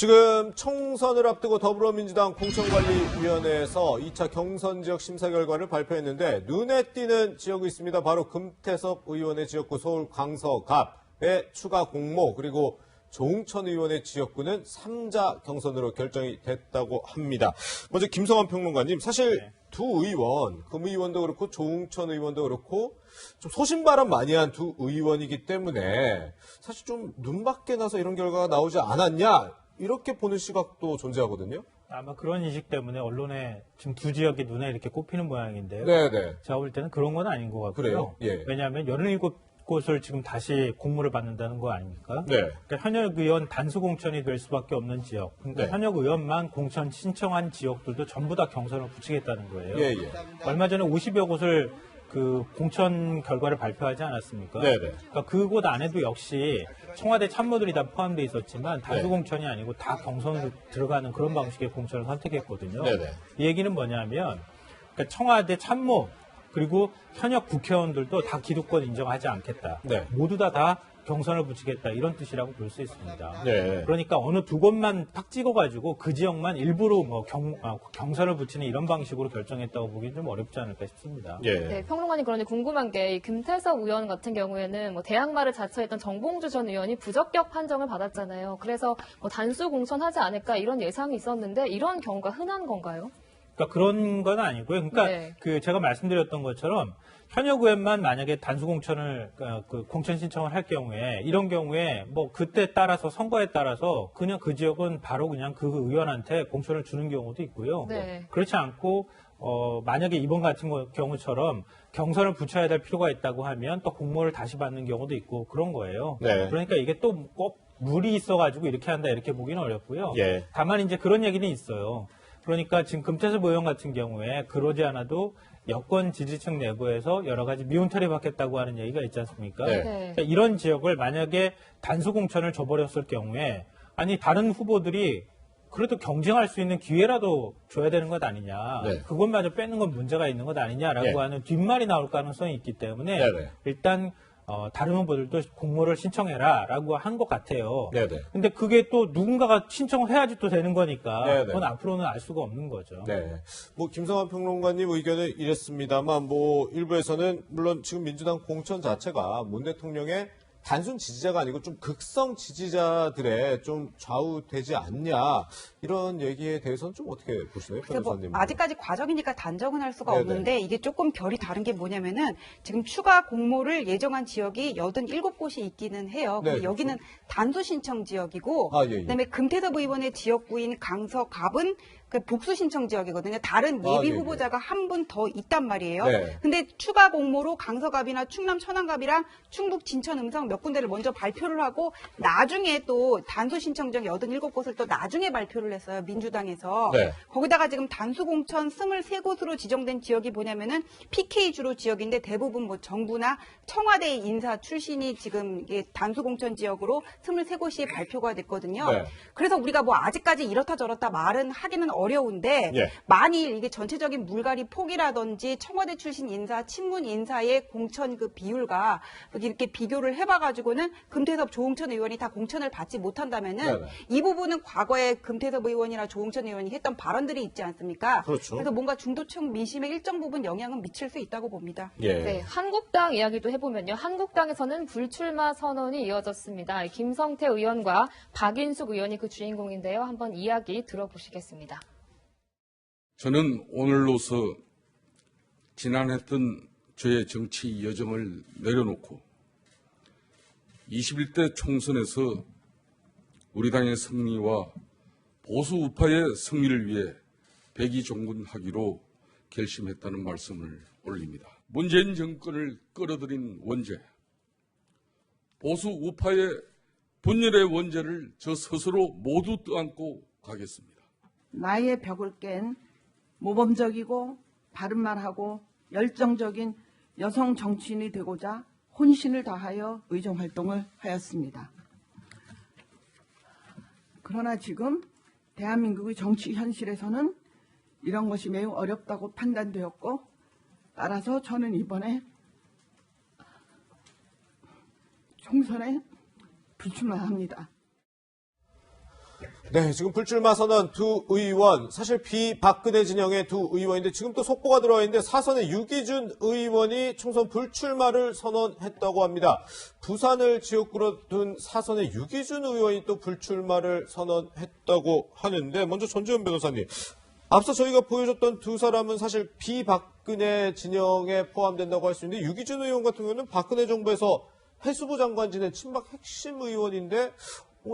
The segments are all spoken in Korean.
지금 총선을 앞두고 더불어민주당 공천관리위원회에서 2차 경선 지역 심사 결과를 발표했는데 눈에 띄는 지역이 있습니다. 바로 금태섭 의원의 지역구 서울 강서갑의 추가 공모 그리고 조응천 의원의 지역구는 3자 경선으로 결정이 됐다고 합니다. 먼저 김성환 평론가님, 사실 두 의원, 금 의원도 그렇고 조응천 의원도 그렇고 좀 소신발언 많이 한 두 의원이기 때문에 사실 좀 눈밖에 나서 이런 결과가 나오지 않았냐 이렇게 보는 시각도 존재하거든요. 아마 그런 인식 때문에 언론에 지금 두 지역이 눈에 이렇게 꼽히는 모양인데요. 네네. 제가 볼 때는 그런 건 아닌 것 같고요. 그래요? 예. 왜냐하면 17곳을 지금 다시 공모를 받는다는 거 아닙니까? 네. 그러니까 현역 의원 단수 공천이 될 수밖에 없는 지역. 그러니까 네. 현역 의원만 공천 신청한 지역들도 전부 다 경선을 붙이겠다는 거예요. 예, 예. 얼마 전에 50여 곳을 그 공천 결과를 발표하지 않았습니까? 네네. 그러니까 그곳 안에도 역시 청와대 참모들이 다 포함되어 있었지만 단수 공천이 아니고 다 경선으로 들어가는 그런 방식의 공천을 선택했거든요. 네네. 이 얘기는 뭐냐면 그러니까 청와대 참모 그리고 현역 국회의원들도 다 기득권 인정하지 않겠다. 네. 모두 다 경선을 붙이겠다 이런 뜻이라고 볼 수 있습니다. 네. 그러니까 어느 두 곳만 탁 찍어가지고 그 지역만 일부러 뭐 경선을 붙이는 이런 방식으로 결정했다고 보기는 좀 어렵지 않을까 싶습니다. 예. 네, 평론가님 그런데 궁금한 게 이 금태섭 의원 같은 경우에는 뭐 대항마를 자처했던 정봉주 전 의원이 부적격 판정을 받았잖아요. 그래서 뭐 단수 공천하지 않을까 이런 예상이 있었는데 이런 경우가 흔한 건가요? 그러니까 그런 건 아니고요. 그러니까 네. 그 제가 말씀드렸던 것처럼 현역 의원만 만약에 단수 공천을 그 공천 신청을 할 경우에 이런 경우에 뭐 그때 따라서 선거에 따라서 그냥 그 지역은 바로 그냥 그 의원한테 공천을 주는 경우도 있고요. 네. 그렇지 않고 만약에 이번 같은 경우처럼 경선을 붙여야 될 필요가 있다고 하면 또 공모를 다시 받는 경우도 있고 그런 거예요. 네. 그러니까 이게 또 꼭 물이 있어가지고 이렇게 한다 이렇게 보기는 어렵고요. 예. 다만 이제 그런 얘기는 있어요. 그러니까 지금 금태섭 의원 같은 경우에 그러지 않아도 여권 지지층 내부에서 여러 가지 미운털이 받겠다고 하는 얘기가 있지 않습니까? 네. 그러니까 이런 지역을 만약에 단수 공천을 줘버렸을 경우에 아니 다른 후보들이 그래도 경쟁할 수 있는 기회라도 줘야 되는 것 아니냐. 네. 그것마저 빼는 건 문제가 있는 것 아니냐라고 네. 하는 뒷말이 나올 가능성이 있기 때문에 네네. 일단 다른 후보들도 공모를 신청해라라고 한 것 같아요. 네네. 근데 그게 또 누군가가 신청을 해야지 또 되는 거니까 네네. 그건 앞으로는 알 수가 없는 거죠. 네. 뭐 김성환 평론가님 의견은 이랬습니다만 뭐 일부에서는 물론 지금 민주당 공천 자체가 문 대통령의 단순 지지자가 아니고 좀 극성 지지자들의 좀 좌우되지 않냐 이런 얘기에 대해서는 좀 어떻게 보시나요, 변호사님? 아직까지 과정이니까 단정은 할 수가 네네. 없는데 이게 조금 결이 다른 게 뭐냐면은 지금 추가 공모를 예정한 지역이 87곳이 있기는 해요. 네, 근데 여기는 단수 신청 지역이고 아, 예, 예. 그다음에 금태섭 의원의 지역구인 강서갑은 그 복수 신청 지역이거든요. 다른 예비 예, 예. 후보자가 한 분 더 있단 말이에요. 네. 근데 추가 공모로 강서갑이나 충남 천안갑이랑 충북 진천 음성 몇 군데를 먼저 발표를 하고 나중에 또 단수 신청 지역 87곳을 또 나중에 발표를 했어요. 민주당에서. 네. 거기다가 지금 단수 공천 23곳으로 지정된 지역이 뭐냐면은 PK 주로 지역인데 대부분 뭐 정부나 청와대 인사 출신이 지금 이게 단수 공천 지역으로 23곳이 발표가 됐거든요. 네. 그래서 우리가 뭐 아직까지 이렇다 저렇다 말은 하기는 어려운데 예. 만일 이게 전체적인 물갈이 폭이라든지 청와대 출신 인사, 친문 인사의 공천 그 비율과 이렇게 비교를 해봐가지고는 금태섭, 조응천 의원이 다 공천을 받지 못한다면은 네네. 이 부분은 과거에 금태섭 의원이나 조응천 의원이 했던 발언들이 있지 않습니까? 그렇죠. 그래서 뭔가 중도층 민심에 일정 부분 영향은 미칠 수 있다고 봅니다. 예. 네, 한국당 이야기도 해보면요. 한국당에서는 불출마 선언이 이어졌습니다. 김성태 의원과 박인숙 의원이 그 주인공인데요. 한번 이야기 들어보시겠습니다. 저는 오늘로서 지난했던 저의 정치 여정을 내려놓고 21대 총선에서 우리 당의 승리와 보수 우파의 승리를 위해 백의종군하기로 결심했다는 말씀을 올립니다. 문재인 정권을 끌어들인 원죄, 보수 우파의 분열의 원죄를 저 스스로 모두 떠안고 가겠습니다. 나의 벽을 깬 모범적이고 바른말 하고 열정적인 여성 정치인이 되고자 혼신을 다하여 의정활동을 하였습니다. 그러나 지금 대한민국의 정치 현실에서는 이런 것이 매우 어렵다고 판단되었고 따라서 저는 이번에 총선에 불출마합니다. 네, 지금 불출마 선언 두 의원, 사실 비박근혜 진영의 두 의원인데 지금 또 속보가 들어와 있는데 사선의 유기준 의원이 총선 불출마를 선언했다고 합니다. 부산을 지역구로 둔 사선의 유기준 의원이 또 불출마를 선언했다고 하는데 먼저 전재현 변호사님, 앞서 저희가 보여줬던 두 사람은 사실 비박근혜 진영에 포함된다고 할 수 있는데 유기준 의원 같은 경우는 박근혜 정부에서 해수부 장관 지낸 친박 핵심 의원인데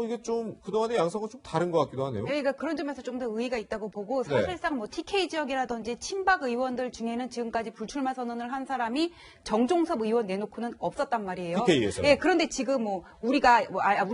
이게 좀 그동안의 양상과 좀 다른 것 같기도 하네요. 네, 그러니까 그런 점에서 좀 더 의의가 있다고 보고 사실상 뭐 TK 지역이라든지 친박 의원들 중에는 지금까지 불출마 선언을 한 사람이 정종섭 의원 내놓고는 없었단 말이에요. TK에서. 예, 그런데 지금 뭐 우리가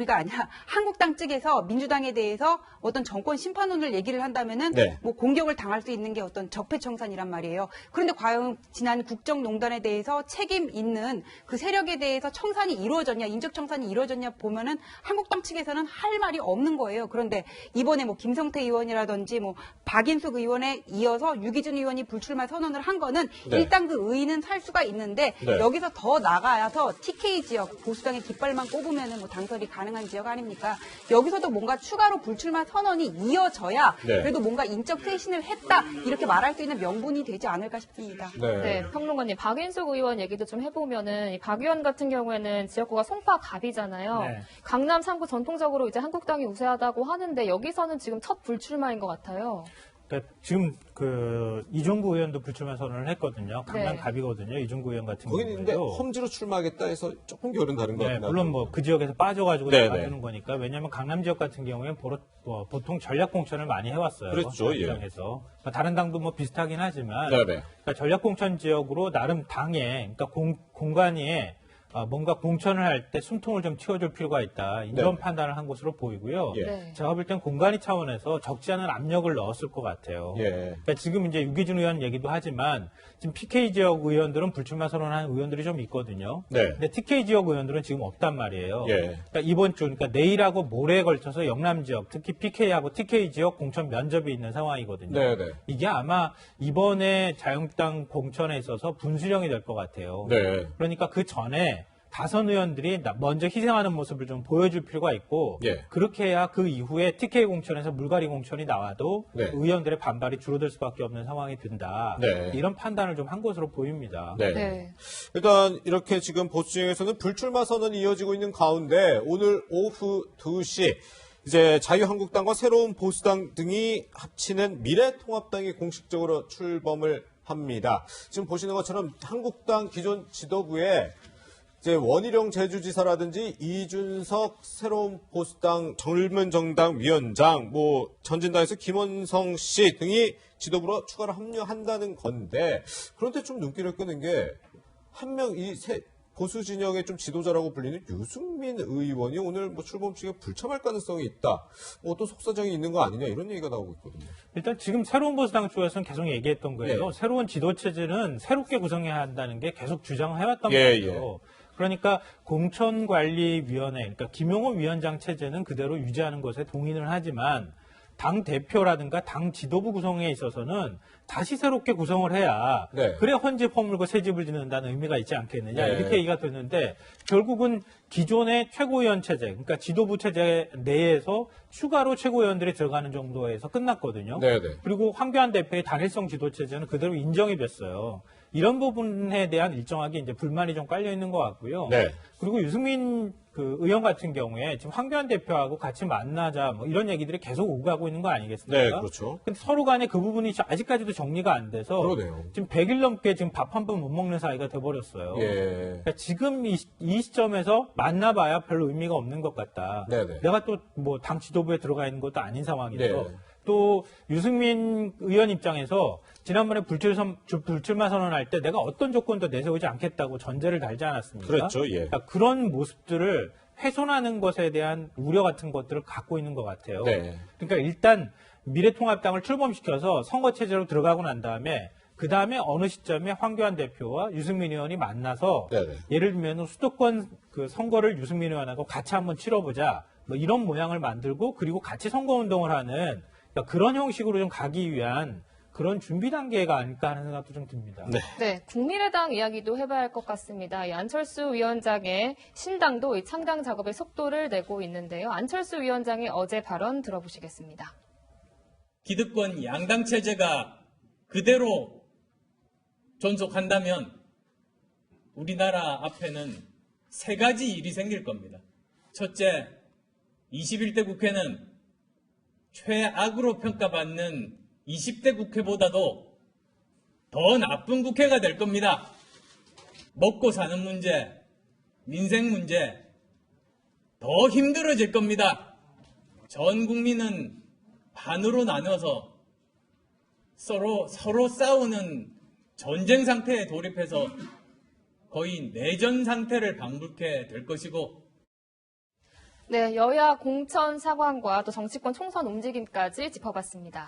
아니라 한국당 측에서 민주당에 대해서 어떤 정권 심판론을 얘기를 한다면은 네. 뭐 공격을 당할 수 있는 게 어떤 적폐청산이란 말이에요. 그런데 과연 지난 국정농단에 대해서 책임 있는 그 세력에 대해서 청산이 이루어졌냐, 인적 청산이 이루어졌냐 보면은 한국당 측에서는 할 말이 없는 거예요. 그런데 이번에 뭐 김성태 의원이라든지 뭐 박인숙 의원에 이어서 유기준 의원이 불출마 선언을 한 거는 네. 일단 그 의의는 살 수가 있는데 네. 여기서 더 나가서 TK 지역 보수당의 깃발만 꼽으면은 뭐 당선이 가능한 지역 아닙니까? 여기서도 뭔가 추가로 불출마 선언이 이어져야 네. 그래도 뭔가 인적 쇄신을 했다 이렇게 말할 수 있는 명분이 되지 않을까 싶습니다. 네, 평론가님, 박인숙 의원 얘기도 좀 해보면은, 이 박 의원 같은 경우에는 지역구가 송파갑이잖아요. 네. 강남 3구 전통적으로 이제 한국당이 우세하다고 하는데, 여기서는 지금 첫 불출마인 것 같아요. 그러니까 지금 이종구 의원도 불출마 선언을 했거든요. 강남 네. 갑이거든요. 이종구 의원 같은 거기는 근데 경우에도. 험지로 출마하겠다 해서 조금 결은 다른 것 네, 같긴 물론 하고. 뭐 그 지역에서 빠져가지고 네, 나가주는 거니까. 왜냐하면 강남 지역 같은 경우에는 보통 전략 공천을 많이 해왔어요. 그렇죠, 예. 당에서 다른 당도 뭐 비슷하긴 하지만, 네네. 그러니까 전략 공천 지역으로 나름 당에, 그러니까 공간에 뭔가 공천을 할 때 숨통을 좀 틔워줄 필요가 있다. 이런 네. 판단을 한 것으로 보이고요. 예. 네. 제가 볼 땐 공간이 차원에서 적지 않은 압력을 넣었을 것 같아요. 예. 그러니까 지금 이제 유기준 의원 얘기도 하지만 지금 PK 지역 의원들은 불출마 선언한 의원들이 좀 있거든요. 네. 근데 TK 지역 의원들은 지금 없단 말이에요. 예. 그러니까 이번 주, 그러니까 내일하고 모레에 걸쳐서 영남 지역, 특히 PK하고 TK 지역 공천 면접이 있는 상황이거든요. 네네. 이게 아마 이번에 자유한국당 공천에 있어서 분수령이 될 것 같아요. 네. 그러니까 그 전에 다선 의원들이 먼저 희생하는 모습을 좀 보여줄 필요가 있고, 예. 그렇게 해야 그 이후에 TK 공천에서 물갈이 공천이 나와도 네. 의원들의 반발이 줄어들 수밖에 없는 상황이 든다. 네. 이런 판단을 좀 한 것으로 보입니다. 네. 네. 일단 이렇게 지금 보수 진영에서는 불출마 선언이 이어지고 있는 가운데 오늘 오후 2시 이제 자유한국당과 새로운 보수당 등이 합치는 미래통합당이 공식적으로 출범을 합니다. 지금 보시는 것처럼 한국당 기존 지도부에 이제 원희룡 제주지사라든지 이준석 새로운 보수당 젊은 정당 위원장, 뭐 전진당에서 김원성 씨 등이 지도부로 추가로 합류한다는 건데, 그런데 좀 눈길을 끄는 게 한 명 보수 진영의 좀 지도자라고 불리는 유승민 의원이 오늘 뭐 출범식에 불참할 가능성이 있다. 어떤 속사정이 있는 거 아니냐 이런 얘기가 나오고 있거든요. 일단 지금 새로운 보수당 쪽에서는 계속 얘기했던 거예요. 예. 새로운 지도체제는 새롭게 구성해야 한다는 게 계속 주장해왔단 예, 말이에요. 그러니까 공천관리위원회, 그러니까 김용호 위원장 체제는 그대로 유지하는 것에 동의는 하지만 당 대표라든가 당 지도부 구성에 있어서는 다시 새롭게 구성을 해야 네. 그래 헌집 허물고 새 집을 짓는다는 의미가 있지 않겠느냐 네. 이렇게 얘기가 됐는데 결국은 기존의 최고위원 체제, 그러니까 지도부 체제 내에서 추가로 최고위원들이 들어가는 정도에서 끝났거든요. 네네. 그리고 황교안 대표의 단일성 지도 체제는 그대로 인정이 됐어요. 이런 부분에 대한 일정하게 이제 불만이 좀 깔려 있는 것 같고요. 네. 그리고 유승민 의원 같은 경우에 지금 황교안 대표하고 같이 만나자 뭐 이런 얘기들이 계속 오고 가고 있는 거 아니겠습니까? 네, 그렇죠. 근데 서로 간에 그 부분이 아직까지도 정리가 안 돼서 그러네요. 지금 100일 넘게 지금 밥 한 번 못 먹는 사이가 돼버렸어요. 예. 그러니까 지금 이 시점에서 만나봐야 별로 의미가 없는 것 같다. 네네. 내가 또 뭐 당 지도부에 들어가 있는 것도 아닌 상황이라서 네. 또 유승민 의원 입장에서 지난번에 불출마 선언할 때 내가 어떤 조건도 내세우지 않겠다고 전제를 달지 않았습니까? 그렇죠. 예. 그러니까 그런 모습들을 훼손하는 것에 대한 우려 같은 것들을 갖고 있는 것 같아요. 네. 그러니까 일단 미래통합당을 출범시켜서 선거체제로 들어가고 난 다음에 그 다음에 어느 시점에 황교안 대표와 유승민 의원이 만나서 네네. 예를 들면 수도권 선거를 유승민 의원하고 같이 한번 치러보자 뭐 이런 모양을 만들고 그리고 같이 선거운동을 하는 그러니까 그런 형식으로 좀 가기 위한 그런 준비 단계가 아닐까 하는 생각도 좀 듭니다. 네, 국민의당 이야기도 해봐야 할 것 같습니다. 이 안철수 위원장의 신당도 이 창당 작업에 속도를 내고 있는데요. 안철수 위원장의 어제 발언 들어보시겠습니다. 기득권 양당 체제가 그대로 존속한다면 우리나라 앞에는 세 가지 일이 생길 겁니다. 첫째, 21대 국회는 최악으로 평가받는 20대 국회보다도 더 나쁜 국회가 될 겁니다. 먹고 사는 문제, 민생 문제 더 힘들어질 겁니다. 전 국민은 반으로 나눠서 서로 싸우는 전쟁 상태에 돌입해서 거의 내전 상태를 방불케 될 것이고, 네, 여야 공천 상황과 또 정치권 총선 움직임까지 짚어봤습니다.